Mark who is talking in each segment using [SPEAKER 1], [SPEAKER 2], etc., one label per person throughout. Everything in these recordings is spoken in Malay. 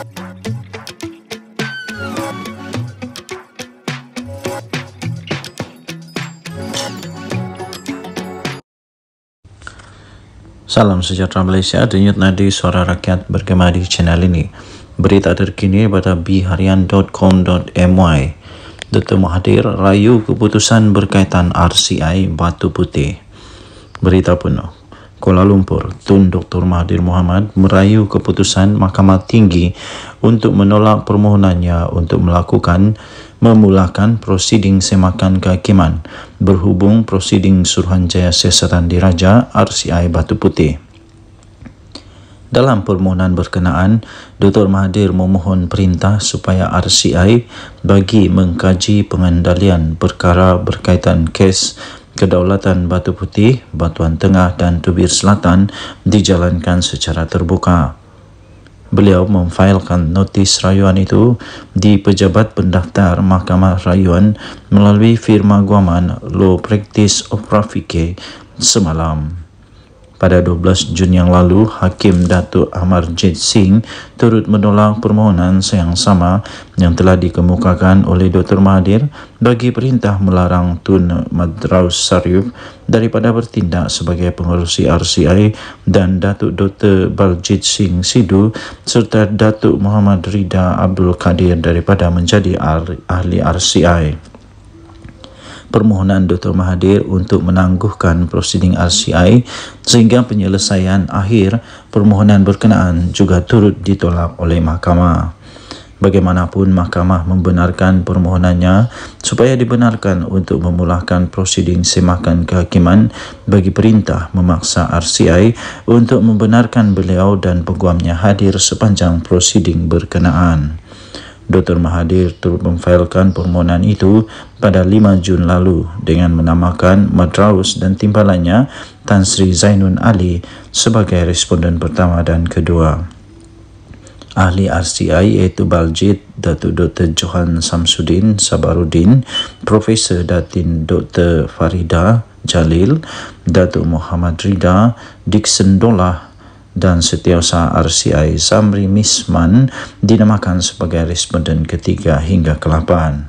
[SPEAKER 1] Salam sejahtera Malaysia, denyut nadi suara rakyat bergema di channel ini. Berita terkini pada bharian.com.my. Dr. Mahathir rayu keputusan berkaitan RCI Batu Putih. Berita penuh. Kuala Lumpur, Tun Dr. Mahathir Mohamad merayu keputusan Mahkamah Tinggi untuk menolak permohonannya untuk memulakan prosiding semakan kehakiman berhubung prosiding Suruhanjaya Siasatan Diraja RCI Batu Putih. Dalam permohonan berkenaan, Dr. Mahathir memohon perintah supaya RCI bagi mengkaji pengendalian perkara berkaitan kes kedaulatan Batu Putih, Batuan Tengah dan Tubir Selatan dijalankan secara terbuka. Beliau memfailkan notis rayuan itu di Pejabat Pendaftar Mahkamah Rayuan melalui firma guaman Law Practice of Rafiqi semalam. Pada 12 Jun yang lalu, Hakim Datuk Amarjit Singh turut menolak permohonan yang sama yang telah dikemukakan oleh Dr. Mahathir bagi perintah melarang Tun Madraus Sarif daripada bertindak sebagai pengerusi RCI dan Datuk Dr. Baljit Singh Sidhu serta Datuk Muhammad Rida Abdul Kadir daripada menjadi ahli RCI. Permohonan Dr. Mahathir untuk menangguhkan prosiding RCI sehingga penyelesaian akhir permohonan berkenaan juga turut ditolak oleh mahkamah. Bagaimanapun, mahkamah membenarkan permohonannya supaya dibenarkan untuk memulakan prosiding semakan kehakiman bagi perintah memaksa RCI untuk membenarkan beliau dan peguamnya hadir sepanjang prosiding berkenaan. Dr. Mahathir turut memfailkan permohonan itu pada 5 Jun lalu dengan menamakan Madraus dan timbalannya Tan Sri Zainun Ali sebagai responden pertama dan kedua. Ahli RCI iaitu Baljit, Datuk Dr. Johan Samsudin Sabaruddin, Profesor Datin Dr. Farida Jalil, Datuk Muhammad Rida, Dixon Dollah dan Setiausaha RCI Zamri Misman dinamakan sebagai responden ketiga hingga ke-8.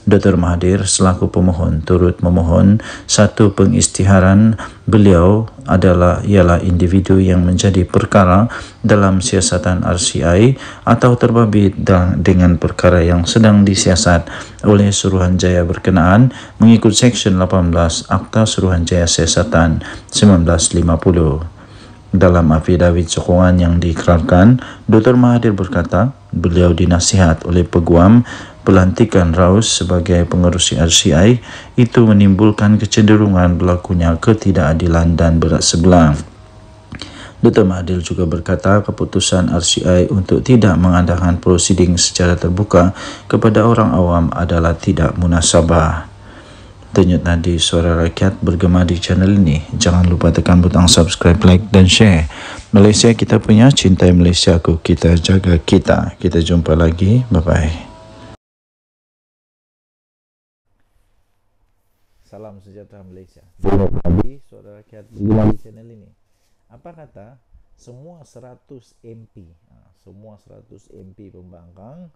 [SPEAKER 1] Dr. Mahathir selaku pemohon turut memohon satu pengisytiharan beliau ialah individu yang menjadi perkara dalam siasatan RCI atau terbabit dengan perkara yang sedang disiasat oleh Suruhanjaya berkenaan mengikut Seksyen 18 Akta Suruhanjaya Siasatan 1950. Dalam afidavit sokongan yang diikrarkan, Dr. Mahathir berkata, beliau dinasihat oleh peguam pelantikan Raus sebagai pengerusi RCI itu menimbulkan kecenderungan berlakunya ketidakadilan dan berat sebelah. Dr. Mahathir juga berkata keputusan RCI untuk tidak mengadakan prosiding secara terbuka kepada orang awam adalah tidak munasabah. Denyut nadi suara rakyat bergema di channel ini. Jangan lupa tekan butang subscribe, like dan share. Malaysia kita punya, cintai Malaysia aku, kita jaga kita. Kita jumpa lagi. Bye-bye.
[SPEAKER 2] Salam sejahtera Malaysia. Denyut nadi suara rakyat bergema di channel ini. Apa kata semua 100 MP, semua 100 MP pembangkang,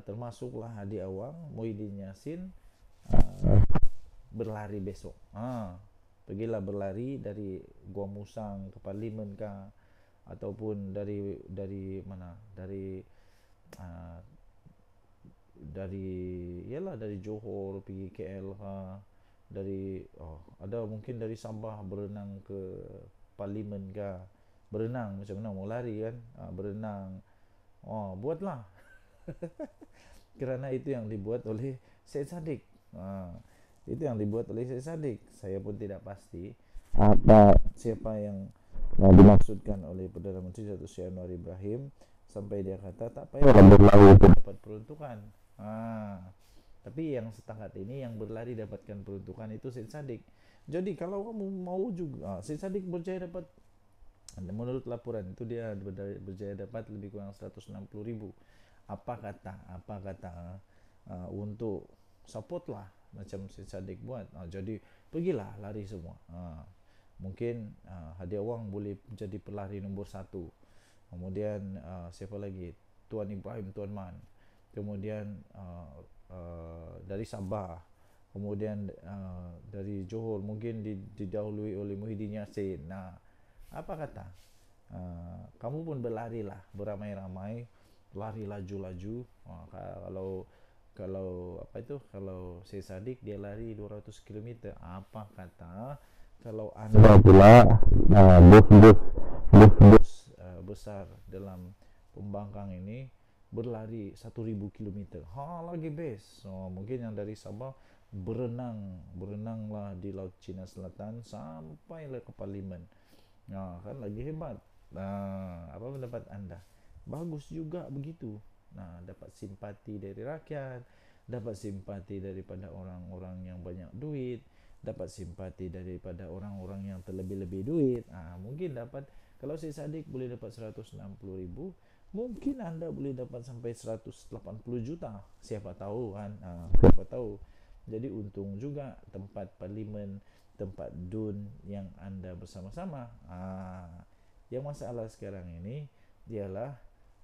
[SPEAKER 2] termasuklah Hadi Awang, Muhyiddin Yassin, berlari besok. Pergilah berlari dari Gua Musang ke Parlimen kah, ataupun dari mana? Dari Johor pergi KL kah, ada mungkin dari Sabah berenang ke Parlimen kah. Berenang macam mana mau lari kan? Berenang. Buatlah. Kerana itu yang dibuat oleh Syed Saddiq. Itu yang dibuat oleh Syed Saddiq. Saya pun tidak pasti siapa yang dimaksudkan oleh Perdana Menteri Datuk Seri Anwar Ibrahim sampai dia kata tak payah berlari dapat peruntukan. Tapi yang setakat ini yang berlari dapatkan peruntukan itu Syed Saddiq. Jadi kalau kamu mau juga, Syed Saddiq berjaya dapat, menurut laporan itu dia berjaya dapat lebih kurang 160,000. Apa kata untuk support lah macam Syed Saddiq buat. Jadi pergilah lari semua. Mungkin Hadi Awang boleh jadi pelari nombor 1. Kemudian siapa lagi? Tuan Ibrahim Tuan Man, kemudian dari Sabah, kemudian dari Johor mungkin didahului oleh Muhyiddin Yassin. Nah, apa kata? Kamu pun berlarilah beramai-ramai, lari laju-laju. Kalau apa itu, kalau Syed Saddiq dia lari 200 km, apa kata kalau anda pula bus besar dalam pembangkang ini berlari 1000 km, lagi best. Mungkin yang dari Sabah berenanglah di Laut Cina Selatan sampailah ke Parlimen. Kan lagi hebat. Apa pendapat anda? Bagus juga begitu. Dapat simpati dari rakyat, dapat simpati daripada orang-orang yang banyak duit, dapat simpati daripada orang-orang yang terlebih-lebih duit. Mungkin dapat, kalau si Saddiq boleh dapat 160,000, mungkin anda boleh dapat sampai 180 juta. Siapa tahu kan? Siapa tahu. Jadi untung juga tempat parlimen, tempat DUN yang anda bersama-sama. Yang masalah sekarang ini ialah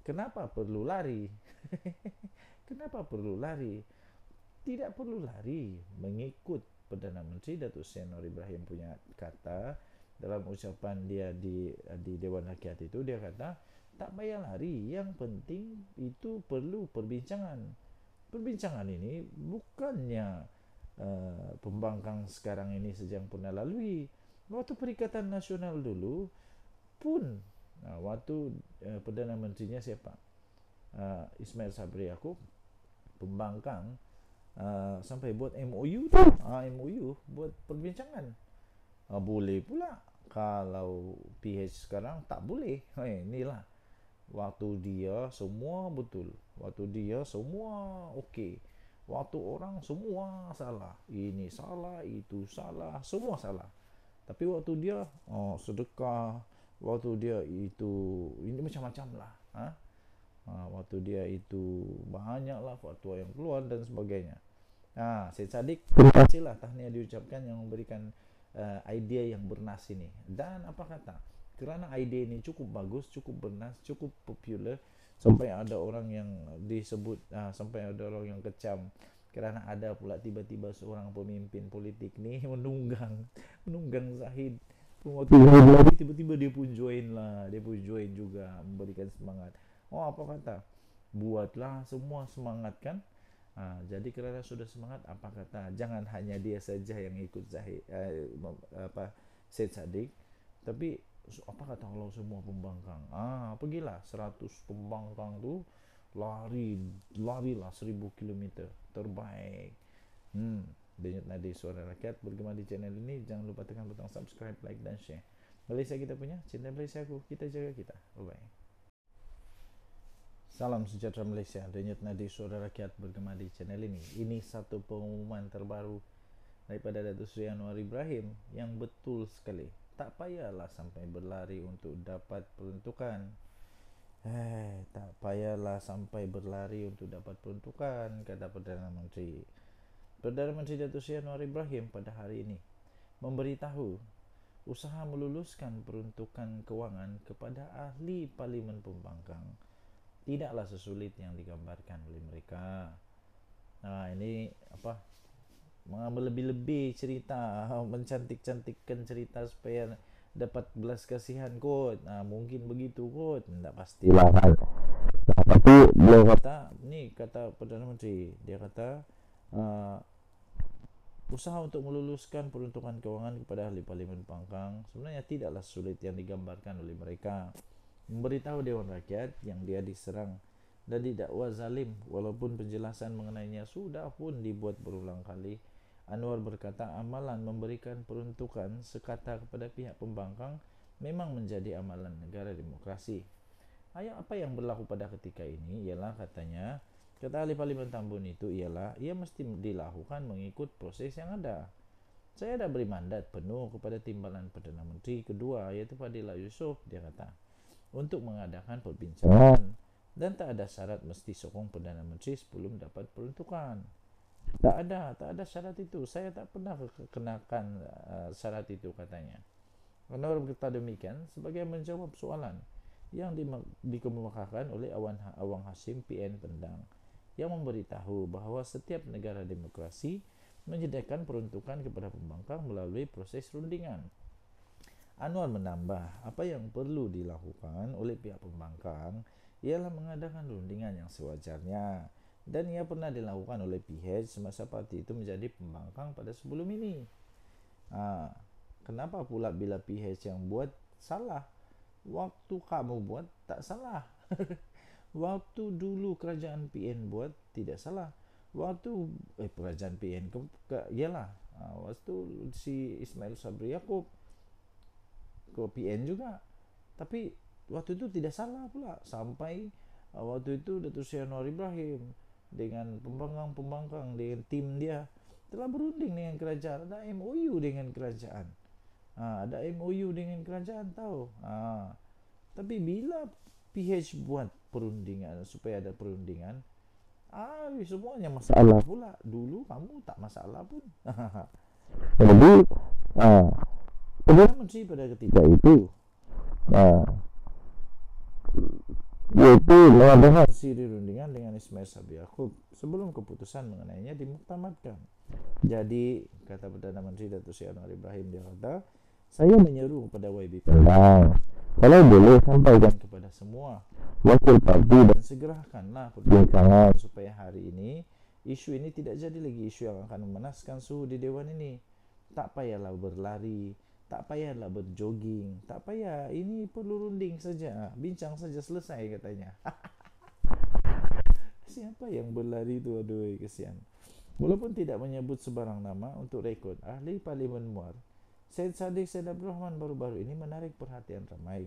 [SPEAKER 2] kenapa perlu lari? Kenapa perlu lari? Tidak perlu lari mengikut Perdana Menteri Datuk Seri Anwar Ibrahim punya kata dalam ucapan dia di Dewan Rakyat itu. Dia kata tak payah lari, yang penting itu perlu perbincangan. Perbincangan ini bukannya pembangkang sekarang ini sejak pernah lalui. Waktu Perikatan Nasional dulu pun, waktu Perdana Menterinya siapa, Ismail Sabri Yaakob, pembangkang sampai buat MOU tu, MOU buat perbincangan. Boleh pula. Kalau PH sekarang tak boleh. Inilah waktu dia semua betul, waktu dia semua okey, waktu orang semua salah, ini salah, itu salah, semua salah. Tapi waktu dia sedekah, waktu dia itu ini macam-macam lah. Waktu dia itu banyaklah fatwa yang keluar dan sebagainya. Syed Saddiq, terima kasihlah tahniah diucapkan yang memberikan idea yang bernas ini. Dan apa kata, kerana idea ini cukup bagus, cukup bernas, cukup popular, sampai ada orang yang disebut, sampai ada orang yang kecam kerana ada pula tiba-tiba seorang pemimpin politik ni menunggang Zahid. Waktu tiba-tiba dia pun join juga, memberikan semangat. Apa kata, buatlah semua semangat kan. Jadi kerana sudah semangat, apa kata, jangan hanya dia saja yang ikut Syed Saddiq, tapi apa kata kalau semua pembangkang, pergilah 100 pembangkang tu larilah 1000 km terbaik. Denyut Nadi Suara Rakyat bergema di channel ini. Jangan lupa tekan butang subscribe, like dan share. Malaysia kita punya, cinta Malaysia aku, kita jaga kita. Bye bye. Salam sejahtera Malaysia. Denyut Nadi Suara Rakyat bergema di channel ini. Ini satu pengumuman terbaru daripada Datuk Seri Anwar Ibrahim yang betul sekali. Tak payahlah sampai berlari untuk dapat peruntukan. Tak payahlah sampai berlari untuk dapat peruntukan, kata Perdana Menteri. Perdana Menteri Datuk Seri Anwar Ibrahim pada hari ini memberitahu usaha meluluskan peruntukan kewangan kepada ahli Parlimen Pembangkang tidaklah sesulit yang digambarkan oleh mereka. Ini apa, melebih-lebih cerita, mencantik-cantikkan cerita supaya dapat belas kasihan kot. Mungkin begitu kot, tak pastilah kan. Tapi beliau kata, ni kata Perdana Menteri, dia kata usaha untuk meluluskan peruntukan kewangan kepada ahli Parlimen Pembangkang sebenarnya tidaklah sulit yang digambarkan oleh mereka. Memberitahu Dewan Rakyat yang dia diserang dan didakwa zalim, walaupun penjelasan mengenainya sudah pun dibuat berulang kali. Anwar berkata amalan memberikan peruntukan sekata kepada pihak pembangkang memang menjadi amalan negara demokrasi. Apa yang berlaku pada ketika ini ialah, katanya, kata ahli Parlimen Tambun itu ialah ia mesti dilakukan mengikut proses yang ada. Saya dah beri mandat penuh kepada timbalan Perdana Menteri kedua, iaitu Fadilah Yusof, dia kata, untuk mengadakan perbincangan dan tak ada syarat mesti sokong Perdana Menteri sebelum dapat peruntukan. Tak ada syarat itu. Saya tak pernah kenakan syarat itu, katanya. Anwar berkata demikian sebagai menjawab soalan yang dikemukakan oleh Awang Hashim PN Pendang yang memberitahu bahwa setiap negara demokrasi menyediakan peruntukan kepada pembangkang melalui proses rundingan. Anwar menambah, apa yang perlu dilakukan oleh pihak pembangkang ialah mengadakan rundingan yang sewajarnya, dan ia pernah dilakukan oleh PH semasa parti itu menjadi pembangkang pada sebelum ini. Kenapa pula bila PH yang buat salah? Waktu kamu buat tak salah. Waktu dulu kerajaan PN buat tidak salah. Waktu kerajaan PN ialah waktu si Ismail Sabri Yaakob ke PN juga, tapi waktu itu tidak salah pula sampai waktu itu Datuk Seri Anwar Ibrahim dengan pembangkang dengan tim dia telah berunding dengan kerajaan, ada MOU dengan kerajaan, ada MOU dengan kerajaan tahu. Tapi bila PH buat perundingan supaya ada perundingan, semuanya masalah pula. Dulu kamu tak masalah pun. Jadi Perdana Menteri pada ketika itu yaitu mengadakan siri rundingan dengan Ismail Sabri Yaakob sebelum keputusan mengenainya dimuktamadkan. Jadi kata Perdana Menteri Datuk Seri Anwar Ibrahim, dia kata, saya menyeru kepada YB Pendang, kalau boleh sampaikan kepada semua wakil parti dan segerakanlah perbincangan supaya hari ini isu ini tidak jadi lagi isu yang akan memanaskan suhu di Dewan ini. Tak payahlah berlari, tak payahlah berjogging, tak payah, ini perlu runding saja, bincang saja, selesai katanya. Siapa yang berlari itu? Aduh, kesian. Walaupun tidak menyebut sebarang nama, untuk rekod, ahli Parlimen Muar Syed Saddiq Syed Abdul Rahman baru-baru ini menarik perhatian ramai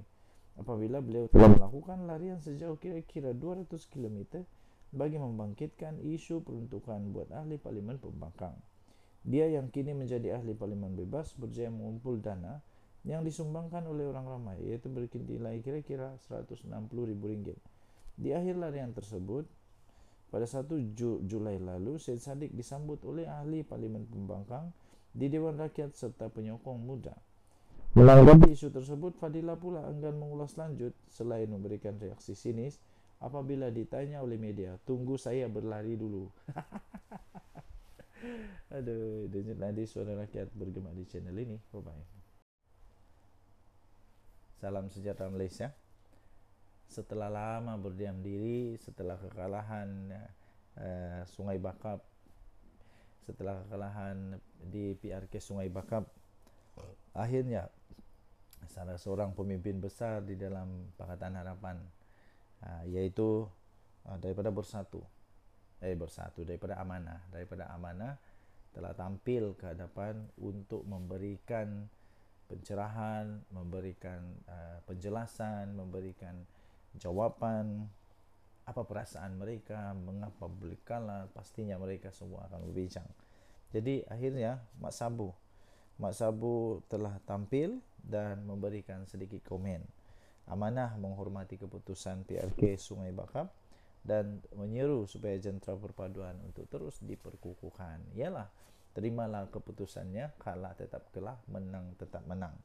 [SPEAKER 2] apabila beliau telah melakukan larian sejauh kira-kira 200 km bagi membangkitkan isu peruntukan buat ahli Parlimen pembangkang. Dia yang kini menjadi ahli Parlimen bebas berjaya mengumpul dana yang disumbangkan oleh orang ramai, iaitu bernilai kira-kira RM160,000. Di akhir larian tersebut, pada 1 Julai lalu, Syed Saddiq disambut oleh ahli Parlimen pembangkang di Dewan Rakyat serta penyokong muda. Menanggapi isu tersebut, Fadilah pula enggan mengulas lanjut selain memberikan reaksi sinis apabila ditanya oleh media, tunggu saya berlari dulu. Aduh, Denyut Nadi Suara Rakyat bergema di channel ini. Bye-bye. Salam sejahtera Malaysia. Setelah lama berdiam diri, setelah kekalahan Sungai Bakap, setelah kekalahan di PRK Sungai Bakap, akhirnya salah seorang pemimpin besar di dalam Pakatan Harapan, yaitu daripada Amanah telah tampil ke hadapan untuk memberikan pencerahan, memberikan penjelasan, memberikan jawapan apa perasaan mereka, mengapa boleh kalah. Pastinya mereka semua akan berbincang. Jadi akhirnya Mak Sabu telah tampil dan memberikan sedikit komen. Amanah menghormati keputusan PRK Sungai Bakap dan menyeru supaya jentera perpaduan untuk terus diperkukuhkan. Ialah, terimalah keputusannya, kalah tetap kalah, menang tetap menang.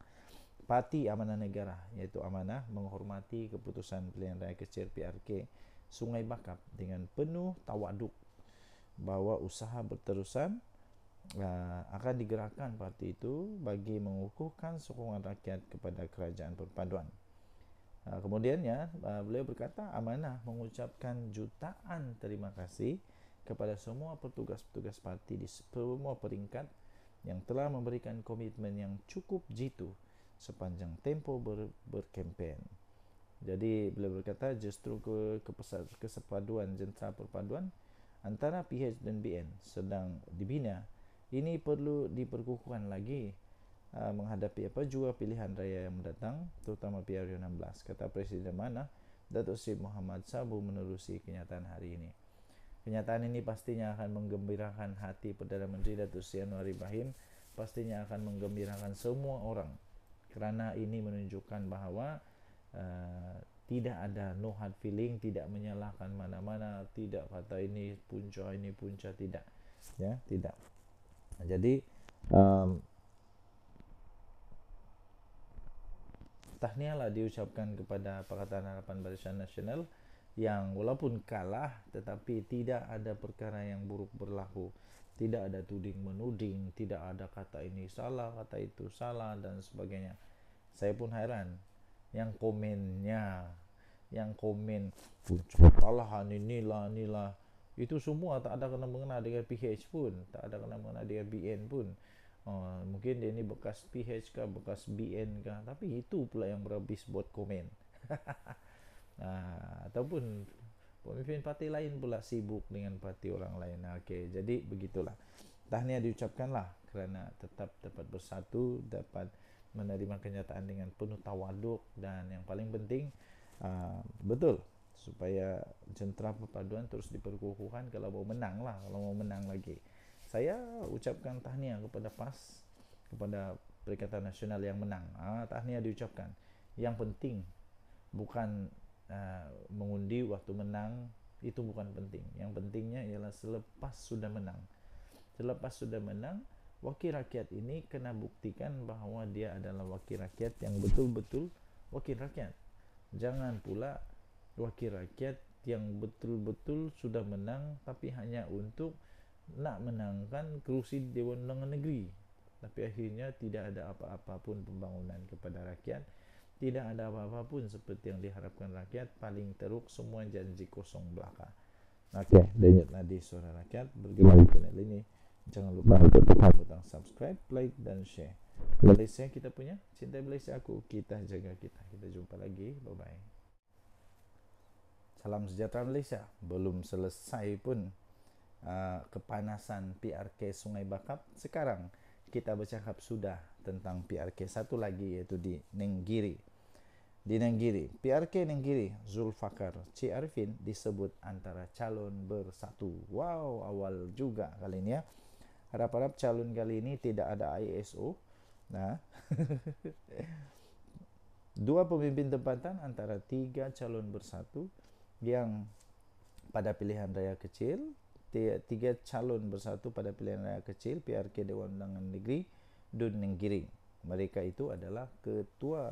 [SPEAKER 2] Parti Amanah Negara iaitu Amanah menghormati keputusan pilihan raya kecil PRK Sungai Bakap dengan penuh tawaduk bahawa usaha berterusan akan digerakkan parti itu bagi mengukuhkan sokongan rakyat kepada kerajaan perpaduan. Kemudiannya beliau berkata, Amanah mengucapkan jutaan terima kasih kepada semua petugas-petugas parti di semua peringkat yang telah memberikan komitmen yang cukup jitu sepanjang tempoh berkempen. Jadi beliau berkata justru kesepaduan jentera perpaduan antara PH dan BN sedang dibina. Ini perlu diperkukuhkan lagi menghadapi jua pilihan raya yang mendatang, terutama PRU16, kata Presiden Amanah Datuk Seri Muhammad Sabu menerusi kenyataan hari ini. Kenyataan ini pastinya akan menggembirakan hati Perdana Menteri Datuk Seri Anwar Ibrahim, pastinya akan menggembirakan semua orang, kerana ini menunjukkan bahawa tidak ada no hard feeling, tidak menyalahkan mana-mana, tidak kata ini punca, tidak, ya, tidak. Jadi tahniahlah diucapkan kepada Pakatan Harapan Barisan Nasional yang walaupun kalah tetapi tidak ada perkara yang buruk berlaku, tidak ada tuding menuding, tidak ada kata ini salah, kata itu salah dan sebagainya. Saya pun heran yang komennya, yang komen kesalahan inilah itu semua tak ada kena-mengena dengan PH pun, tak ada kena-mengena dengan BN pun. Mungkin dia ini bekas PH kah, bekas BN kah, tapi itu pula yang berhabis buat komen. Ataupun pemimpin parti lain pula sibuk dengan parti orang lain. Okey, jadi begitulah. Tahniah diucapkanlah kerana tetap dapat bersatu, dapat menerima kenyataan dengan penuh tawaduk, dan yang paling penting betul supaya jentera perpaduan terus diperkukuhkan. Kalau mau menang lah, kalau mau menang lagi, saya ucapkan tahniah kepada PAS, kepada Perikatan Nasional yang menang. Tahniah diucapkan. Yang penting bukan mengundi waktu menang, itu bukan penting. Yang pentingnya ialah selepas sudah menang. Selepas sudah menang, wakil rakyat ini kena buktikan bahawa dia adalah wakil rakyat yang betul-betul wakil rakyat. Jangan pula wakil rakyat yang betul-betul sudah menang tapi hanya untuk nak menangkan kerusi Dewan Undangan Negeri, tapi akhirnya tidak ada apa-apa pun pembangunan kepada rakyat, tidak ada apa-apa pun seperti yang diharapkan rakyat. Paling teruk semua janji kosong belaka. Okey, Denyut Nadi Suara Rakyat bergema di channel ini. Jangan lupa untuk tekan butang subscribe, like dan share. Malaysia kita punya, cintai Malaysia aku, kita jaga kita. Kita jumpa lagi, bye bye. Salam sejahtera Malaysia. Belum selesai pun kepanasan PRK Sungai Bakap. Sekarang kita bercakap sudah tentang PRK satu lagi, iaitu di Nenggiri. Di Nenggiri, PRK Nenggiri, Zulfakar C. Arifin disebut antara calon bersatu. Wow, awal juga kali ini ya. Harap-harap calon kali ini tidak ada ISO. Dua pemimpin tempatan antara tiga calon bersatu yang pada pilihan raya kecil, tiga calon bersatu pada pilihan raya kecil PRK Dewan Undangan Negeri Dun Nenggiri. Mereka itu adalah Ketua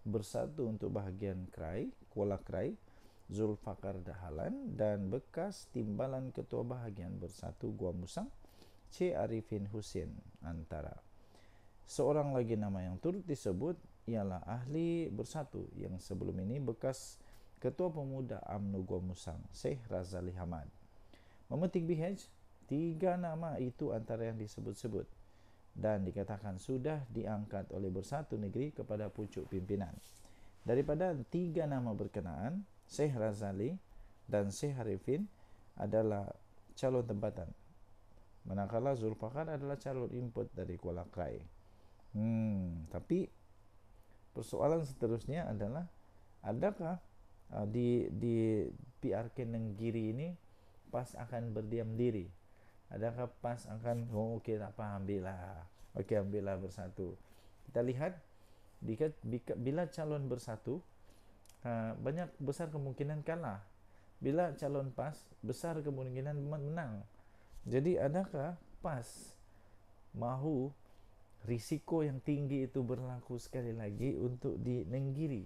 [SPEAKER 2] Bersatu untuk Bahagian Krai, Kuala Krai, Zulfakar Dahalan, dan bekas Timbalan Ketua Bahagian Bersatu Gua Musang, C. Arifin Husin Antara. Seorang lagi nama yang turut disebut ialah ahli bersatu yang sebelum ini bekas Ketua Pemuda UMNO Gua Musang, Syekh Razali Hamad. Memetik BH, tiga nama itu antara yang disebut-sebut dan dikatakan sudah diangkat oleh Bersatu Negeri kepada pucuk pimpinan. Daripada tiga nama berkenaan, Syekh Razali dan Syekh Arifin adalah calon tempatan, manakala Zulfakar adalah calon input dari Kuala Krai. Tapi persoalan seterusnya adalah, adakah di PRK Nenggiri ini PAS akan berdiam diri? Adakah PAS akan okey tak apa, ambillah bersatu? Kita lihat bila calon bersatu banyak besar kemungkinan kalah, bila calon PAS besar kemungkinan menang. Jadi adakah PAS mahu risiko yang tinggi itu berlaku sekali lagi untuk di Nenggiri?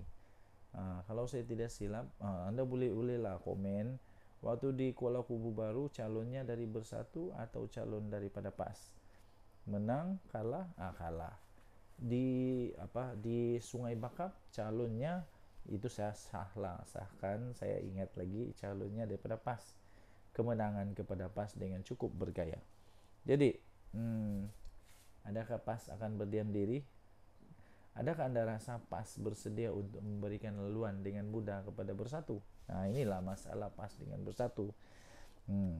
[SPEAKER 2] Kalau saya tidak silap, anda bolehlah komen, waktu di Kuala Kubu Baru calonnya dari Bersatu atau calon daripada PAS? Menang, kalah, kalah. Di Sungai Bakap calonnya itu saya sahkan, saya ingat lagi calonnya daripada PAS. Kemenangan kepada PAS dengan cukup bergaya. Jadi, adakah PAS akan berdiam diri? Adakah anda rasa PAS bersedia untuk memberikan laluan dengan mudah kepada Bersatu? Inilah masalah PAS dengan Bersatu.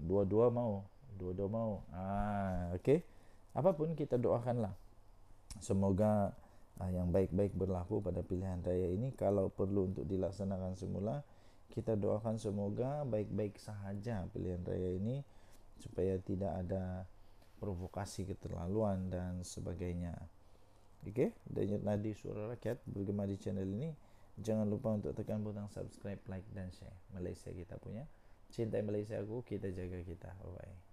[SPEAKER 2] Dua-dua mau. Okey. Apapun kita doakanlah, semoga yang baik-baik berlaku pada pilihan raya ini. Kalau perlu untuk dilaksanakan semula, kita doakan semoga baik-baik sahaja pilihan raya ini, supaya tidak ada provokasi keterlaluan dan sebagainya. Okey, Denyut Nadi Suara Rakyat bergema di channel ini. Jangan lupa untuk tekan butang subscribe, like dan share. Malaysia kita punya, cintai Malaysia aku, kita jaga kita. Bye bye.